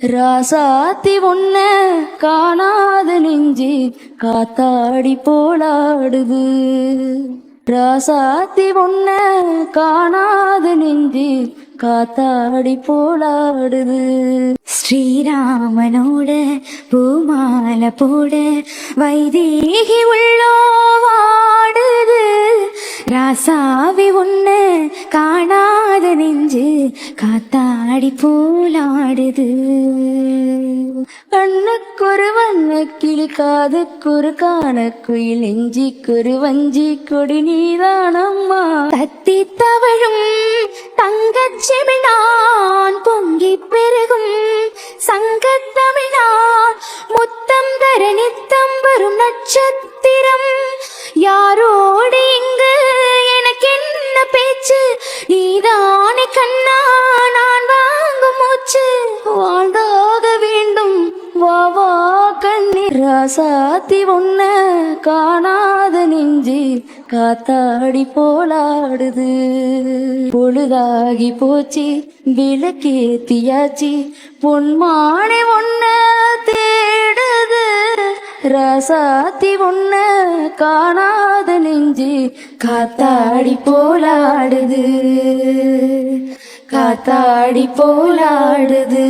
ராசாத்தி ஒன்ன காணாத நெஞ்சு காத்தாடி போலாடுது. ராசாத்தி ஒன்ன காணாத நெஞ்சு காத்தாடி போலாடுது. ஸ்ரீராமனோட பூமால போட வைதேகி உள்ளோ வாடுது. ராசாவி உன்ன காணாத நெஞ்சு காத்தாடி போலாடுது. கண்ணுக்கொரு வண்ணக்கிளி காதுக்கொரு காணக்குயில் நெஞ்சிக்கொரு வஞ்சி கொடி நீதானம்மா. தத்தி தவழும் தங்கச்செமிழான் பொங்கி பெருகும் சங்கத்தமிழான் முத்தம் தர நித்தம் வரும் நட்சத்திரம். யாரோடு இங்கு எனக்கு என்ன பேச்சு, நீதானே கண்ணா நான் வாங்கும் மூச்சு. வாழ்ந்தாக வேண்டும் வா வா கண்ணீர். ராசாத்தி ஒன்ன காணாத நெஞ்சு காத்தாடி போலாடுது. பொழுதாகி போச்சு விளக்கேத்தியாச்சு பொன்மானை ஒன்ன தேடுது. ராசாத்தி ஒன்ன காணாத நெஞ்சு காத்தாடி போலாடுது. காத்தாடி போலாடுது.